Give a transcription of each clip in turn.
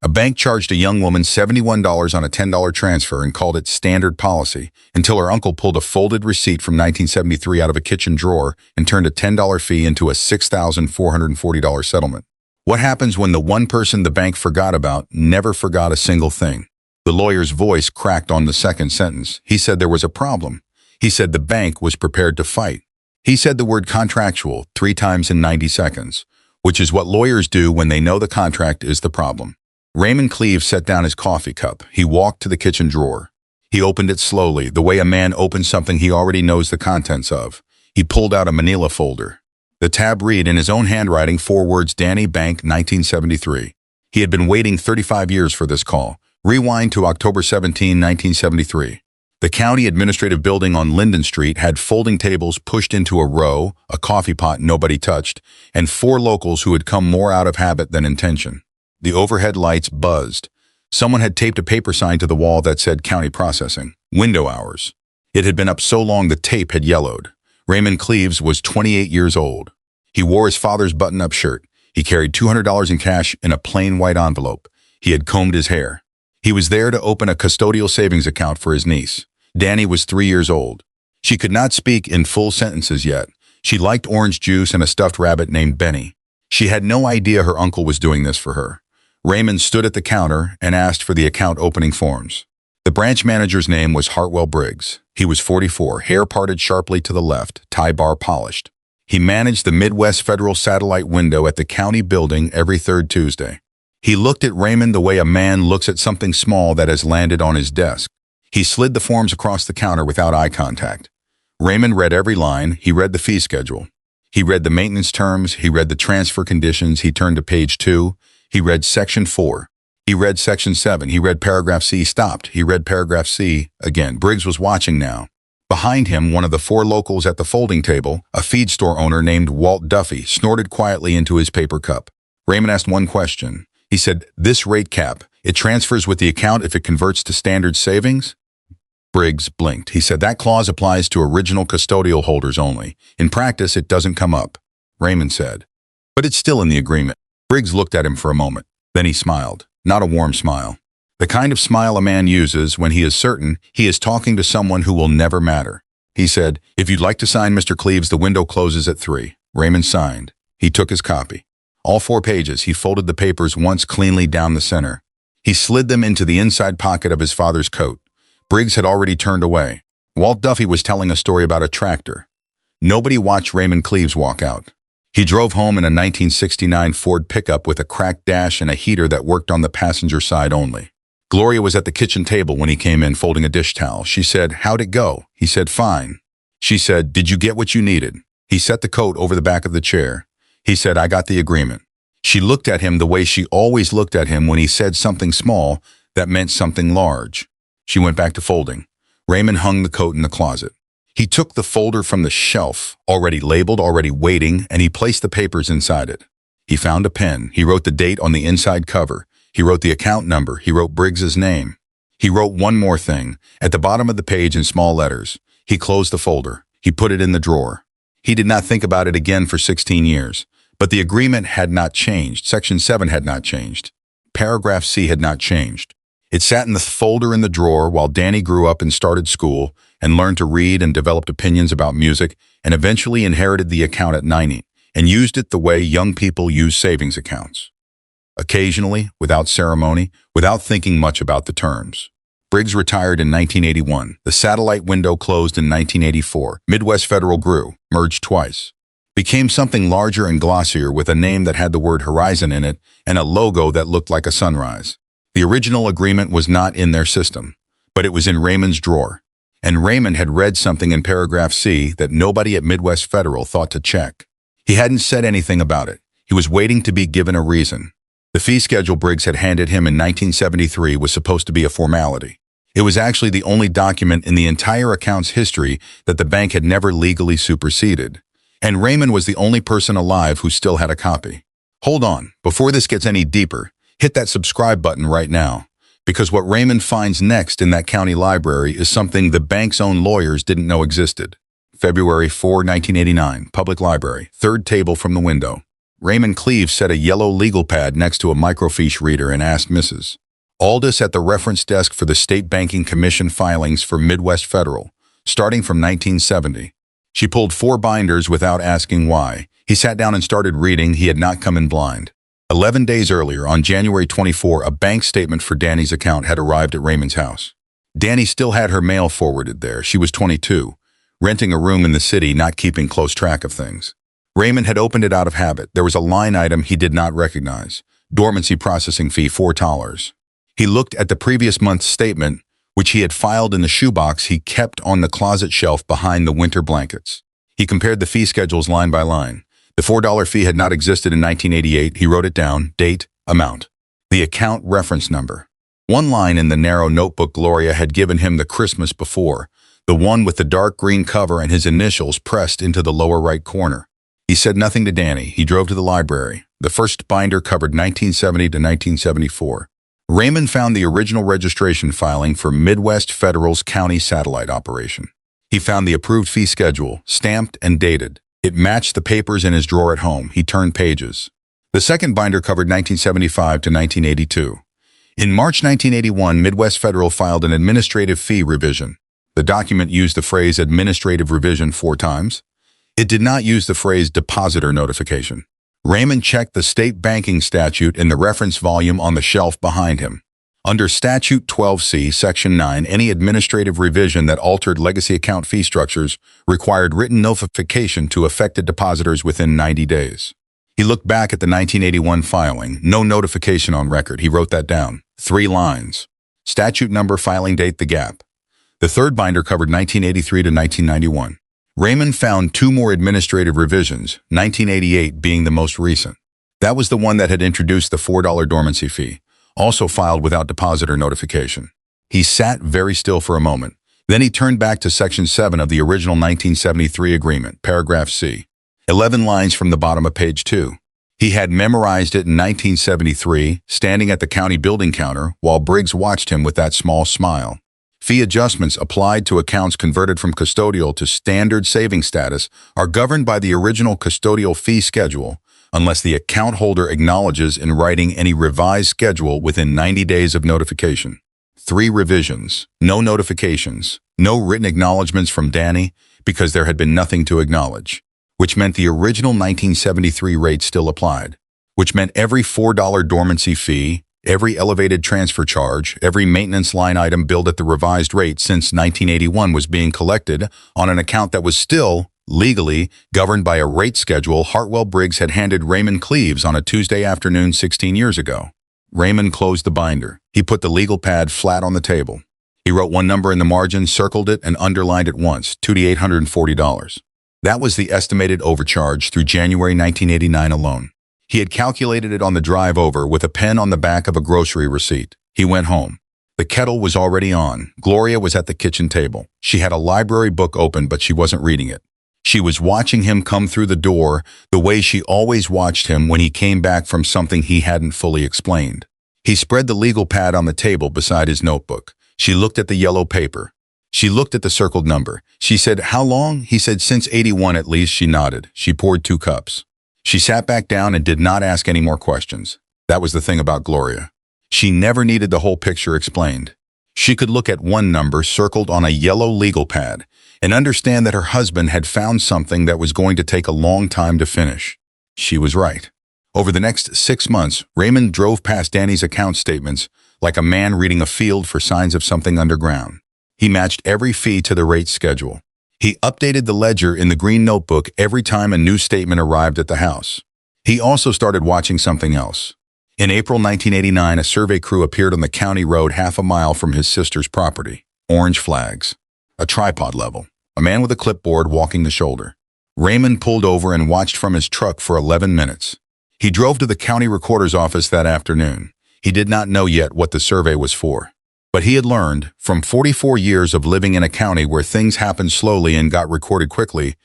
A bank charged a young woman $71 on a $10 transfer and called it standard policy until her uncle pulled a folded receipt from 1973 out of a kitchen drawer and turned a $10 fee into a $6,440 settlement. What happens when the one person the bank forgot about never forgot a single thing? The lawyer's voice cracked on the second sentence. He said there was a problem. He said the bank was prepared to fight. He said the word contractual 3 times in 90 seconds, which is what lawyers do when they know the contract is the problem. Raymond Cleaves set down his coffee cup. He walked to the kitchen drawer. He opened it slowly, the way a man opens something he already knows the contents of. He pulled out a manila folder. The tab read in his own handwriting 4 words: Danny Bank, 1973. He had been waiting 35 years for this call. Rewind to October 17, 1973. The county administrative building on Linden Street had folding tables pushed into a row, a coffee pot nobody touched, and 4 locals who had come more out of habit than intention. The overhead lights buzzed. Someone had taped a paper sign to the wall that said county processing, window hours. It had been up so long the tape had yellowed. Raymond Cleaves was 28 years old. He wore his father's button-up shirt. He carried $200 in cash in a plain white envelope. He had combed his hair. He was there to open a custodial savings account for his niece. Danny was 3 years old. She could not speak in full sentences yet. She liked orange juice and a stuffed rabbit named Benny. She had no idea her uncle was doing this for her. Raymond stood at the counter and asked for the account opening forms. The branch manager's name was Hartwell Briggs. He was 44, hair parted sharply to the left, tie bar polished. He managed the Midwest Federal satellite window at the county building every 3rd Tuesday. He looked at Raymond the way a man looks at something small that has landed on his desk. He slid the forms across the counter without eye contact. Raymond read every line. He read the fee schedule. He read the maintenance terms. He read the transfer conditions. He turned to page 2. He read section 4. He read section 7. He read paragraph C, stopped. He read paragraph C again. Briggs was watching now. Behind him, one of the 4 locals at the folding table, a feed store owner named Walt Duffy, snorted quietly into his paper cup. Raymond asked one question. He said, "This rate cap, it transfers with the account if it converts to standard savings?" Briggs blinked. He said, "That clause applies to original custodial holders only. In practice, it doesn't come up." Raymond said, "But it's still in the agreement." Briggs looked at him for a moment. Then he smiled. Not a warm smile. The kind of smile a man uses when he is certain he is talking to someone who will never matter. He said, "If you'd like to sign, Mr. Cleaves, the window closes at 3. Raymond signed. He took his copy. All 4 pages. He folded the papers once cleanly down the center. He slid them into the inside pocket of his father's coat. Briggs had already turned away. Walt Duffy was telling a story about a tractor. Nobody watched Raymond Cleaves walk out. He drove home in a 1969 Ford pickup with a cracked dash and a heater that worked on the passenger side only. Gloria was at the kitchen table when he came in folding a dish towel. She said, "How'd it go?" He said, "Fine." She said, "Did you get what you needed?" He set the coat over the back of the chair. He said, "I got the agreement." She looked at him the way she always looked at him when he said something small that meant something large. She went back to folding. Raymond hung the coat in the closet. He took the folder from the shelf, already labeled, already waiting, and he placed the papers inside it. He found a pen. He wrote the date on the inside cover. He wrote the account number. He wrote Briggs's name. He wrote one more thing. At the bottom of the page in small letters, he closed the folder. He put it in the drawer. He did not think about it again for 16 years. But the agreement had not changed. Section 7 had not changed. Paragraph C had not changed. It sat in the folder in the drawer while Danny grew up and started school and learned to read and developed opinions about music and eventually inherited the account at 90 and used it the way young people use savings accounts. Occasionally, without ceremony, without thinking much about the terms. Briggs retired in 1981. The satellite window closed in 1984. Midwest Federal grew, merged twice. Became something larger and glossier with a name that had the word Horizon in it and a logo that looked like a sunrise. The original agreement was not in their system, but it was in Raymond's drawer. And Raymond had read something in paragraph C that nobody at Midwest Federal thought to check. He hadn't said anything about it. He was waiting to be given a reason. The fee schedule Briggs had handed him in 1973 was supposed to be a formality. It was actually the only document in the entire account's history that the bank had never legally superseded. And Raymond was the only person alive who still had a copy. Hold on, before this gets any deeper, hit that subscribe button right now, because what Raymond finds next in that county library is something the bank's own lawyers didn't know existed. February 4, 1989, Public Library, third table from the window. Raymond Cleaves set a yellow legal pad next to a microfiche reader and asked Mrs. Aldis at the reference desk for the State Banking Commission filings for Midwest Federal, starting from 1970. She pulled 4 binders without asking why. He sat down and started reading. He had not come in blind. 11 days earlier, on January 24, a bank statement for Danny's account had arrived at Raymond's house. Danny still had her mail forwarded there. She was 22, renting a room in the city, not keeping close track of things. Raymond had opened it out of habit. There was a line item he did not recognize. Dormancy processing fee, $4. He looked at the previous month's statement, which he had filed in the shoebox he kept on the closet shelf behind the winter blankets. He compared the fee schedules line by line. The $4 fee had not existed in 1988. He wrote it down, date, amount. The account reference number. One line in the narrow notebook Gloria had given him the Christmas before, the one with the dark green cover and his initials pressed into the lower right corner. He said nothing to Danny. He drove to the library. The first binder covered 1970 to 1974. Raymond found the original registration filing for Midwest Federal's county satellite operation. He found the approved fee schedule, stamped and dated. It matched the papers in his drawer at home. He turned pages. The second binder covered 1975 to 1982. In March 1981, Midwest Federal filed an administrative fee revision. The document used the phrase administrative revision 4 times. It did not use the phrase depositor notification. Raymond checked the state banking statute in the reference volume on the shelf behind him. Under Statute 12C, Section 9, any administrative revision that altered legacy account fee structures required written notification to affected depositors within 90 days. He looked back at the 1981 filing. No notification on record. He wrote that down. 3 lines. Statute number, filing date, the gap. The third binder covered 1983 to 1991. Raymond found 2 more administrative revisions, 1988 being the most recent. That was the one that had introduced the $4 dormancy fee, also filed without depositor notification. He sat very still for a moment. Then he turned back to Section 7 of the original 1973 agreement, paragraph C. 11 lines from the bottom of page 2. He had memorized it in 1973, standing at the county building counter while Briggs watched him with that small smile. Fee adjustments applied to accounts converted from custodial to standard savings status are governed by the original custodial fee schedule unless the account holder acknowledges in writing any revised schedule within 90 days of notification. 3 revisions, no notifications, no written acknowledgments from Danny because there had been nothing to acknowledge, which meant the original 1973 rate still applied, which meant every $4 dormancy fee, every elevated transfer charge, every maintenance line item billed at the revised rate since 1981 was being collected on an account that was still, legally, governed by a rate schedule Hartwell Briggs had handed Raymond Cleaves on a Tuesday afternoon 16 years ago. Raymond closed the binder. He put the legal pad flat on the table. He wrote one number in the margin, circled it, and underlined it once, $2,840. That was the estimated overcharge through January 1989 alone. He had calculated it on the drive over with a pen on the back of a grocery receipt. He went home. The kettle was already on. Gloria was at the kitchen table. She had a library book open, but she wasn't reading it. She was watching him come through the door the way she always watched him when he came back from something he hadn't fully explained. He spread the legal pad on the table beside his notebook. She looked at the yellow paper. She looked at the circled number. She said, "How long?" He said, "Since 81 at least." She nodded. She poured 2 cups. She sat back down and did not ask any more questions. That was the thing about Gloria. She never needed the whole picture explained. She could look at one number circled on a yellow legal pad and understand that her husband had found something that was going to take a long time to finish. She was right. Over the next 6 months, Raymond drove past Danny's account statements like a man reading a field for signs of something underground. He matched every fee to the rate schedule. He updated the ledger in the green notebook every time a new statement arrived at the house. He also started watching something else. In April 1989, a survey crew appeared on the county road half a mile from his sister's property. Orange flags. A tripod level. A man with a clipboard walking the shoulder. Raymond pulled over and watched from his truck for 11 minutes. He drove to the county recorder's office that afternoon. He did not know yet what the survey was for. But he had learned, from 44 years of living in a county where things happened slowly and got recorded quickly,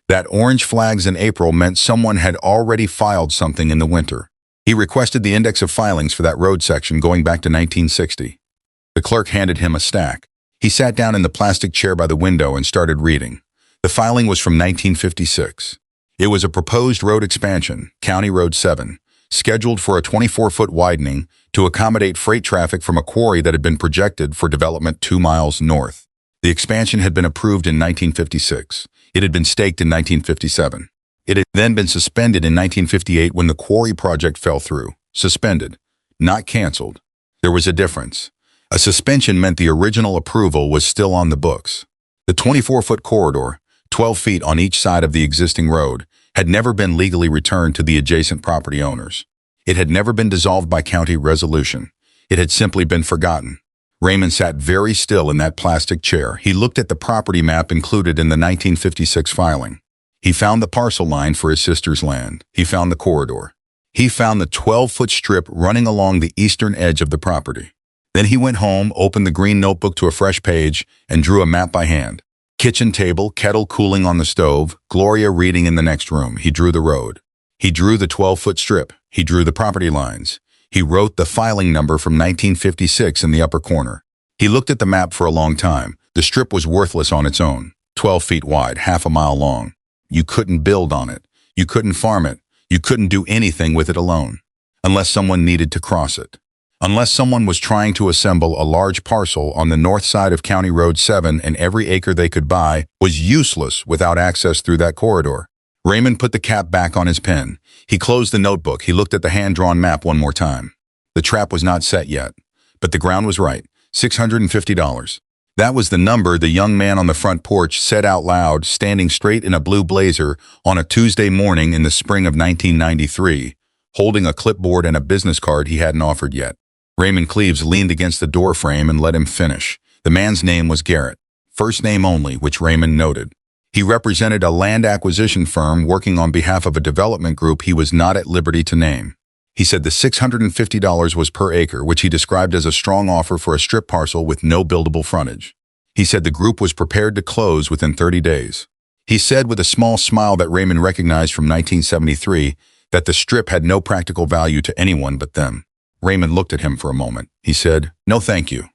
that orange flags in April meant someone had already filed something in the winter. He requested the index of filings for that road section going back to 1960. The clerk handed him a stack. He sat down in the plastic chair by the window and started reading. The filing was from 1956. It was a proposed road expansion, County Road 7, scheduled for a 24-foot widening to accommodate freight traffic from a quarry that had been projected for development 2 miles north. The expansion had been approved in 1956. It had been staked in 1957. It had then been suspended in 1958 when the quarry project fell through. Suspended, not canceled. There was a difference. A suspension meant the original approval was still on the books. The 24-foot corridor, 12 feet on each side of the existing road, had never been legally returned to the adjacent property owners. It had never been dissolved by county resolution. It had simply been forgotten. Raymond sat very still in that plastic chair. He looked at the property map included in the 1956 filing. He found the parcel line for his sister's land. He found the corridor. He found the 12-foot strip running along the eastern edge of the property. Then he went home, opened the green notebook to a fresh page, and drew a map by hand. Kitchen table, kettle cooling on the stove, Gloria reading in the next room. He drew the road. He drew the 12-foot strip. He drew the property lines. He wrote the filing number from 1956 in the upper corner. He looked at the map for a long time. The strip was worthless on its own, 12 feet wide, half a mile long. You couldn't build on it. You couldn't farm it. You couldn't do anything with it alone, unless someone needed to cross it. Unless someone was trying to assemble a large parcel on the north side of County Road 7 and every acre they could buy was useless without access through that corridor. Raymond put the cap back on his pen. He closed the notebook. He looked at the hand-drawn map one more time. The trap was not set yet, but the ground was right, $650. That was the number the young man on the front porch said out loud, standing straight in a blue blazer on a Tuesday morning in the spring of 1993, holding a clipboard and a business card he hadn't offered yet. Raymond Cleaves leaned against the door frame and let him finish. The man's name was Garrett, first name only, which Raymond noted. He represented a land acquisition firm working on behalf of a development group he was not at liberty to name. He said the $650 was per acre, which he described as a strong offer for a strip parcel with no buildable frontage. He said the group was prepared to close within 30 days. He said with a small smile that Raymond recognized from 1973 that the strip had no practical value to anyone but them. Raymond looked at him for a moment. He said, "No, thank you."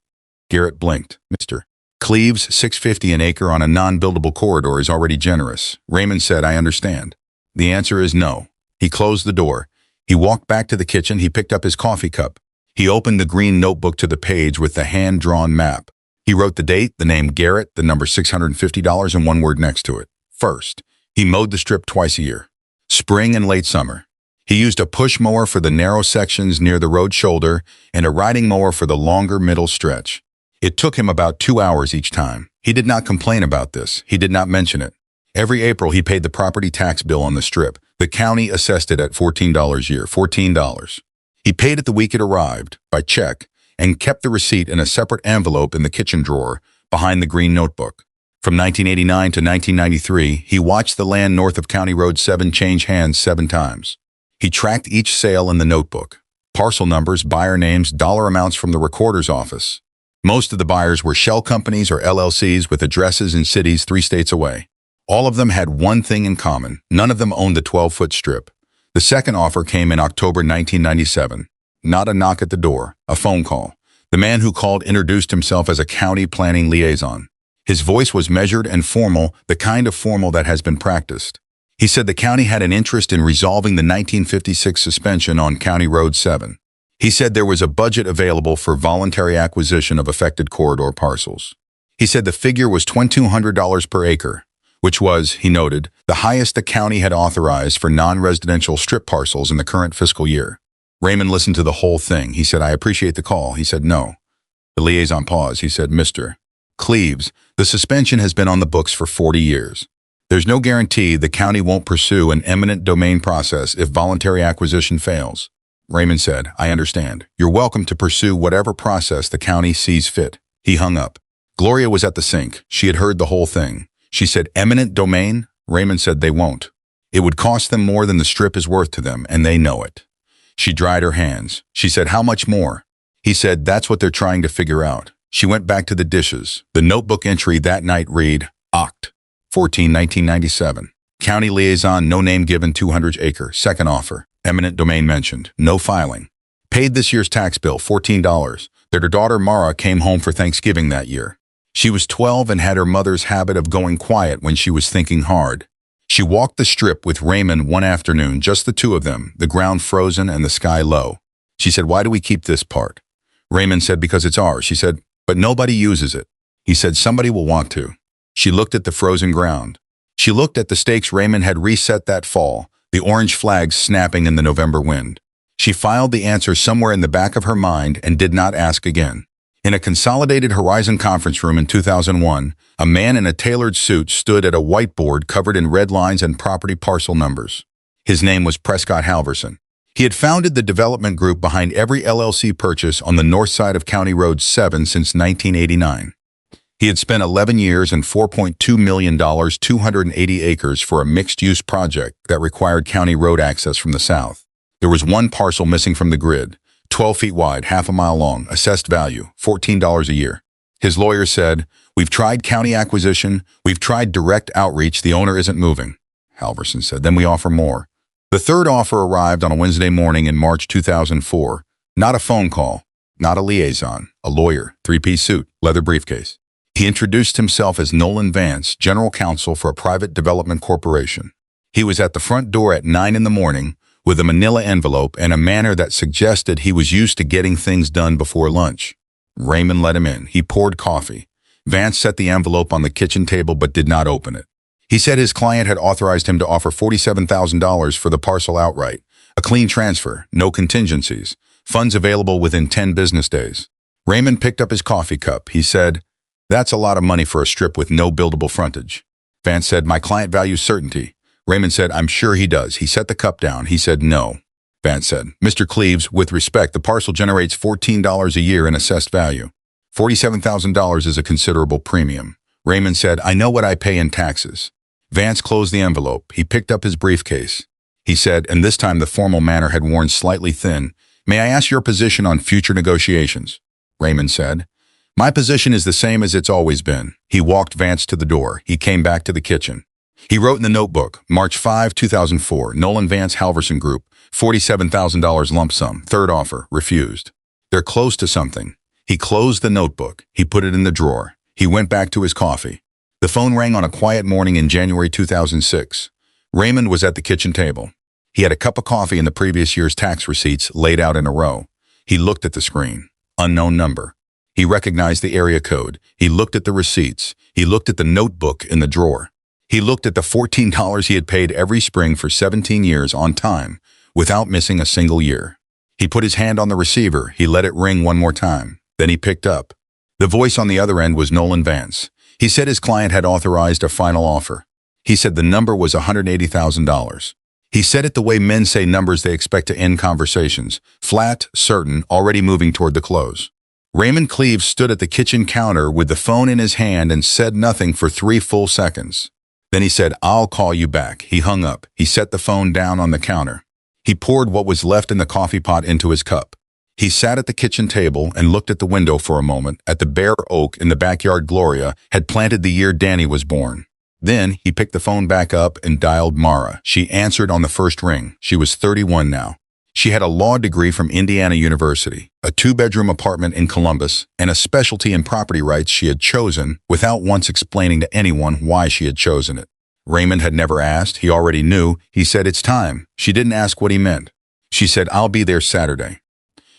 Garrett blinked. "Mr. Cleaves, $650 an acre on a non-buildable corridor is already generous." Raymond said, "I understand." The answer is no. He closed the door. He walked back to the kitchen. He picked up his coffee cup. He opened the green notebook to the page with the hand-drawn map. He wrote the date, the name Garrett, the number $650, and one word next to it. First, he mowed the strip twice a year, spring and late summer. He used a push mower for the narrow sections near the road shoulder and a riding mower for the longer middle stretch. It took him about 2 hours each time. He did not complain about this. He did not mention it. Every April, he paid the property tax bill on the strip. The county assessed it at $14 a year, $14. He paid it the week it arrived, by check, and kept the receipt in a separate envelope in the kitchen drawer behind the green notebook. From 1989 to 1993, he watched the land north of County Road 7 change hands 7 times. He tracked each sale in the notebook. Parcel numbers, buyer names, dollar amounts from the recorder's office. Most of the buyers were shell companies or LLCs with addresses in cities 3 states away. All of them had one thing in common. None of them owned the 12-foot strip. The second offer came in October 1997. Not a knock at the door, a phone call. The man who called introduced himself as a county planning liaison. His voice was measured and formal, the kind of formal that has been practiced. He said the county had an interest in resolving the 1956 suspension on County Road 7. He said there was a budget available for voluntary acquisition of affected corridor parcels. He said the figure was $2,200 per acre, which was, he noted, the highest the county had authorized for non-residential strip parcels in the current fiscal year. Raymond listened to the whole thing. He said, "I appreciate the call." He said, "No." The liaison paused. He said, "Mr. Cleaves, the suspension has been on the books for 40 years. There's no guarantee the county won't pursue an eminent domain process if voluntary acquisition fails." Raymond said, "I understand. You're welcome to pursue whatever process the county sees fit." He hung up. Gloria was at the sink. She had heard the whole thing. She said, "Eminent domain?" Raymond said, "They won't. It would cost them more than the strip is worth to them, and they know it." She dried her hands. She said, "How much more?" He said, "That's what they're trying to figure out." She went back to the dishes. The notebook entry that night read, Oct. 14, 1997. County liaison, no name given, 200 acre. Second offer. Eminent domain mentioned. No filing. Paid this year's tax bill, $14. Their daughter Mara came home for Thanksgiving that year. She was 12 and had her mother's habit of going quiet when she was thinking hard. She walked the strip with Raymond one afternoon, just the two of them, the ground frozen and the sky low. She said, "Why do we keep this part?" Raymond said, "Because it's ours." She said, "But nobody uses it." He said, "Somebody will want to." She looked at the frozen ground. She looked at the stakes Raymond had reset that fall, the orange flags snapping in the November wind. She filed the answer somewhere in the back of her mind and did not ask again. In a Consolidated Horizon conference room in 2001, a man in a tailored suit stood at a whiteboard covered in red lines and property parcel numbers. His name was Prescott Halverson. He had founded the development group behind every LLC purchase on the north side of County Road 7 since 1989. He had spent 11 years and $4.2 million, 280 acres for a mixed-use project that required county road access from the south. There was one parcel missing from the grid, 12 feet wide, half a mile long, assessed value, $14 a year. His lawyer said, "We've tried county acquisition, we've tried direct outreach, the owner isn't moving." Halverson said, "Then we offer more." The third offer arrived on a Wednesday morning in March 2004. Not a phone call, not a liaison, a lawyer, three-piece suit, leather briefcase. He introduced himself as Nolan Vance, general counsel for a private development corporation. He was at the front door at 9 in the morning with a manila envelope and a manner that suggested he was used to getting things done before lunch. Raymond let him in. He poured coffee. Vance set the envelope on the kitchen table but did not open it. He said his client had authorized him to offer $47,000 for the parcel outright, a clean transfer, no contingencies, funds available within 10 business days. Raymond picked up his coffee cup. He said, "That's a lot of money for a strip with no buildable frontage." Vance said, "My client values certainty." Raymond said, "I'm sure he does." He set the cup down. He said, "No." Vance said, "Mr. Cleaves, with respect, the parcel generates $14 a year in assessed value. $47,000 is a considerable premium." Raymond said, "I know what I pay in taxes." Vance closed the envelope. He picked up his briefcase. He said, and this time the formal manner had worn slightly thin, "May I ask your position on future negotiations?" Raymond said, "My position is the same as it's always been." He walked Vance to the door. He came back to the kitchen. He wrote in the notebook, March 5, 2004, Nolan Vance Halverson Group, $47,000 lump sum, third offer, refused. They're close to something. He closed the notebook. He put it in the drawer. He went back to his coffee. The phone rang on a quiet morning in January 2006. Raymond was at the kitchen table. He had a cup of coffee and the previous year's tax receipts laid out in a row. He looked at the screen. Unknown number. He recognized the area code. He looked at the receipts. He looked at the notebook in the drawer. He looked at the $14 he had paid every spring for 17 years on time, without missing a single year. He put his hand on the receiver. He let it ring one more time. Then he picked up. The voice on the other end was Nolan Vance. He said his client had authorized a final offer. He said the number was $180,000. He said it the way men say numbers they expect to end conversations, flat, certain, already moving toward the close. Raymond Cleaves stood at the kitchen counter with the phone in his hand and said nothing for 3 full seconds. Then he said, "I'll call you back." He hung up. He set the phone down on the counter. He poured what was left in the coffee pot into his cup. He sat at the kitchen table and looked at the window for a moment at the bare oak in the backyard Gloria had planted the year Danny was born. Then he picked the phone back up and dialed Mara. She answered on the first ring. She was 31 now. She had a law degree from Indiana University, a 2-bedroom apartment in Columbus, and a specialty in property rights she had chosen without once explaining to anyone why she had chosen it. Raymond had never asked. He already knew. He said, "It's time." She didn't ask what he meant. She said, "I'll be there Saturday."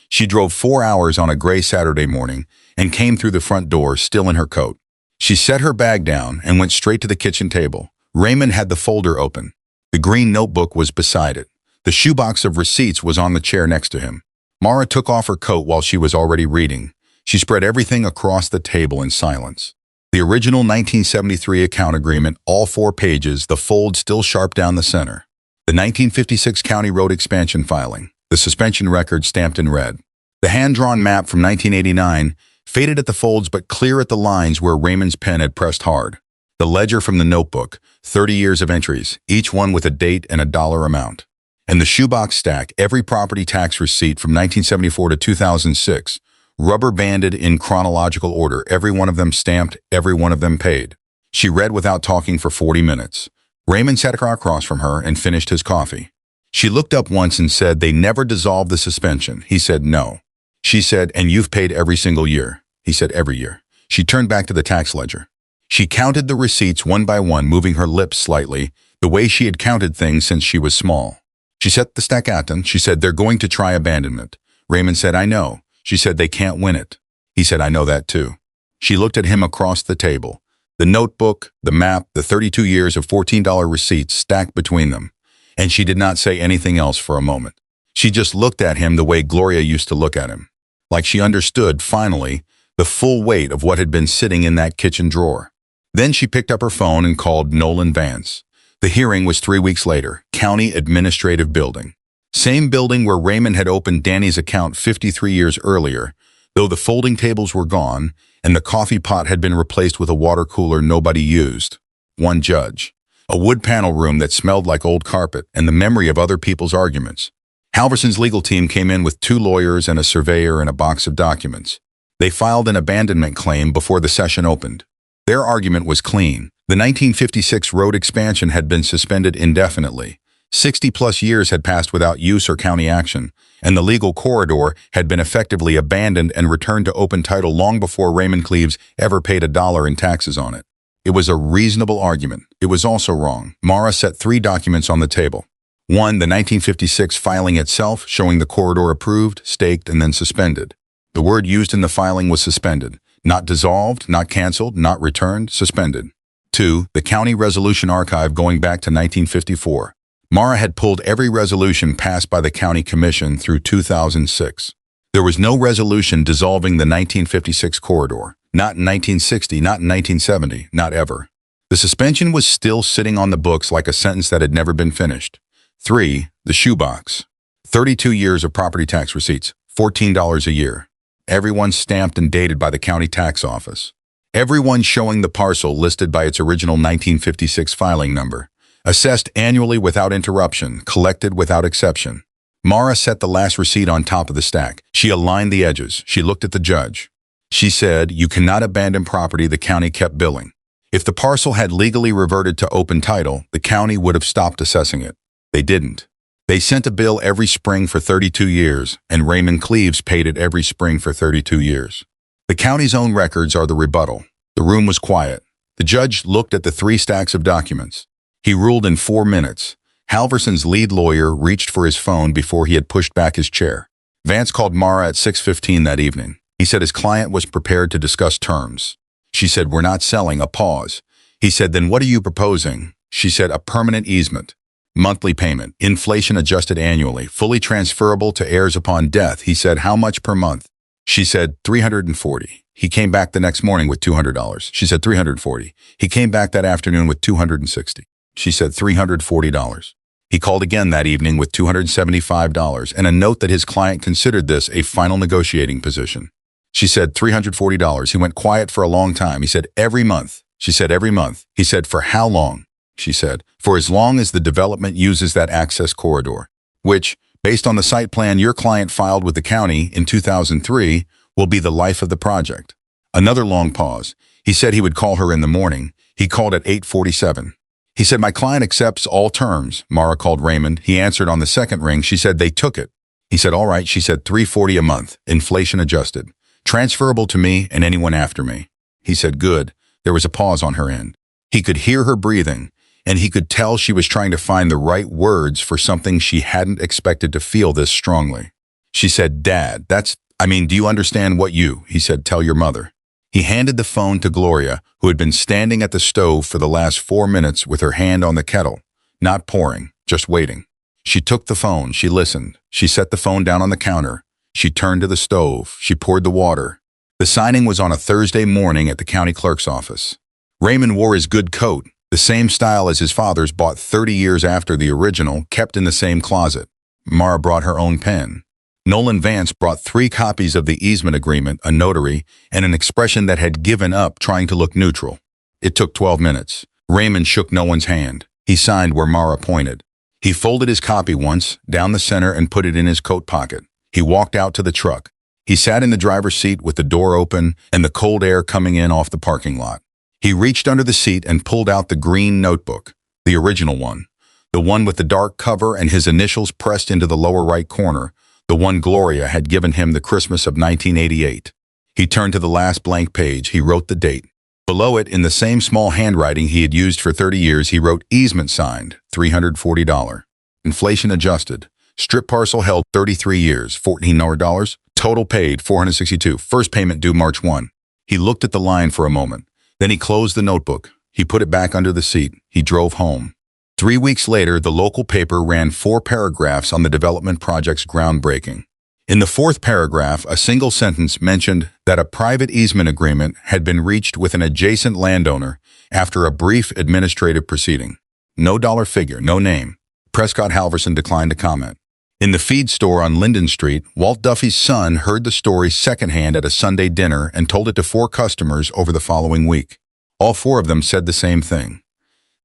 She drove 4 hours on a gray Saturday morning and came through the front door still in her coat. She set her bag down and went straight to the kitchen table. Raymond had the folder open. The green notebook was beside it. The shoebox of receipts was on the chair next to him. Mara took off her coat while she was already reading. She spread everything across the table in silence. The original 1973 account agreement, all 4 pages, the fold still sharp down the center. The 1956 County Road expansion filing, the suspension record stamped in red. The hand-drawn map from 1989, faded at the folds but clear at the lines where Raymond's pen had pressed hard. The ledger from the notebook, 30 years of entries, each one with a date and a dollar amount. And the shoebox stack, every property tax receipt from 1974 to 2006, rubber-banded in chronological order, every one of them stamped, every one of them paid. She read without talking for 40 minutes. Raymond sat across from her and finished his coffee. She looked up once and said, "They never dissolved the suspension." He said, "No." She said, "And you've paid every single year." He said, "Every year." She turned back to the tax ledger. She counted the receipts one by one, moving her lips slightly, the way she had counted things since she was small. She set the stack at them. She said, "They're going to try abandonment." Raymond said, "I know." She said, "They can't win it." He said, "I know that too." She looked at him across the table. The notebook, the map, the 32 years of $14 receipts stacked between them. And she did not say anything else for a moment. She just looked at him the way Gloria used to look at him. Like she understood, finally, the full weight of what had been sitting in that kitchen drawer. Then she picked up her phone and called Nolan Vance. The hearing was 3 weeks later, County Administrative Building. Same building where Raymond had opened Danny's account 53 years earlier, though the folding tables were gone and the coffee pot had been replaced with a water cooler nobody used. One judge. A wood panel room that smelled like old carpet and the memory of other people's arguments. Halverson's legal team came in with 2 lawyers and a surveyor and a box of documents. They filed an abandonment claim before the session opened. Their argument was clean. The 1956 road expansion had been suspended indefinitely. 60-plus years had passed without use or county action, and the legal corridor had been effectively abandoned and returned to open title long before Raymond Cleaves ever paid $1 in taxes on it. It was a reasonable argument. It was also wrong. Mara set 3 documents on the table. 1, the 1956 filing itself, showing the corridor approved, staked, and then suspended. The word used in the filing was suspended. Not dissolved, not canceled, not returned, suspended. 2, the county resolution archive going back to 1954. Mara had pulled every resolution passed by the county commission through 2006. There was no resolution dissolving the 1956 corridor. Not in 1960, not in 1970, not ever. The suspension was still sitting on the books like a sentence that had never been finished. 3, the shoebox. 32 years of property tax receipts, $14 a year. Everyone stamped and dated by the county tax office. Everyone showing the parcel listed by its original 1956 filing number. Assessed annually without interruption, collected without exception. Mara set the last receipt on top of the stack. She aligned the edges. She looked at the judge. She said, "You cannot abandon property the county kept billing." If the parcel had legally reverted to open title, the county would have stopped assessing it. They didn't. They sent a bill every spring for 32 years, and Raymond Cleaves paid it every spring for 32 years. The county's own records are the rebuttal. The room was quiet. The judge looked at the 3 stacks of documents. He ruled in 4 minutes. Halverson's lead lawyer reached for his phone before he had pushed back his chair. Vance called Mara at 6:15 that evening. He said his client was prepared to discuss terms. She said, "We're not selling." A pause. He said, "Then what are you proposing?" She said, "A permanent easement. Monthly payment, inflation adjusted annually, fully transferable to heirs upon death." He said, "How much per month?" She said, $340. He came back the next morning with $200. She said, $340. He came back that afternoon with $260. She said, $340. He called again that evening with $275 and a note that his client considered this a final negotiating position. She said, $340. He went quiet for a long time. He said, "Every month." She said, "Every month." He said, "For how long?" She said, "For as long as the development uses that access corridor, which, based on the site plan your client filed with the county in 2003, will be the life of the project." Another long pause. He said he would call her in the morning. He called at 8:47. He said, "My client accepts all terms." Mara called Raymond. He answered on the second ring. She said, "They took it." He said, "All right." She said, $340 a month, inflation adjusted. Transferable to me and anyone after me. He said, "Good." There was a pause on her end. He could hear her breathing, and he could tell she was trying to find the right words for something she hadn't expected to feel this strongly. She said, "Dad, do you understand what you," he said, "tell your mother." He handed the phone to Gloria, who had been standing at the stove for the last 4 minutes with her hand on the kettle, not pouring, just waiting. She took the phone. She listened. She set the phone down on the counter. She turned to the stove. She poured the water. The signing was on a Thursday morning at the county clerk's office. Raymond wore his good coat, the same style as his father's, bought 30 years after the original, kept in the same closet. Mara brought her own pen. Nolan Vance brought 3 copies of the easement agreement, a notary, and an expression that had given up trying to look neutral. It took 12 minutes. Raymond shook no one's hand. He signed where Mara pointed. He folded his copy once, down the center, and put it in his coat pocket. He walked out to the truck. He sat in the driver's seat with the door open and the cold air coming in off the parking lot. He reached under the seat and pulled out the green notebook, the original one, the one with the dark cover and his initials pressed into the lower right corner, the one Gloria had given him the Christmas of 1988. He turned to the last blank page. He wrote the date, Below it, in the same small handwriting he had used for 30 years, he wrote easement signed, $340. Inflation adjusted. Strip parcel held 33 years, $1,400. Total paid, $462. First payment due March 1. He looked at the line for a moment. Then he closed the notebook. He put it back under the seat. He drove home. 3 weeks later, the local paper ran 4 paragraphs on the development project's groundbreaking. In the 4th paragraph, a single sentence mentioned that a private easement agreement had been reached with an adjacent landowner after a brief administrative proceeding. No dollar figure, no name. Prescott Halverson declined to comment. In the feed store on Linden Street, Walt Duffy's son heard the story secondhand at a Sunday dinner and told it to 4 customers over the following week. All 4 of them said the same thing.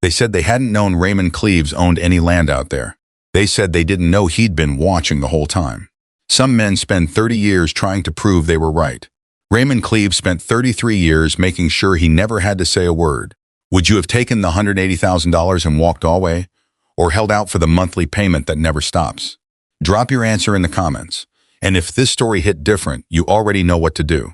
They said they hadn't known Raymond Cleaves owned any land out there. They said they didn't know he'd been watching the whole time. Some men spend 30 years trying to prove they were right. Raymond Cleaves spent 33 years making sure he never had to say a word. Would you have taken the $180,000 and walked away, or held out for the monthly payment that never stops? Drop your answer in the comments. And if this story hit different, you already know what to do.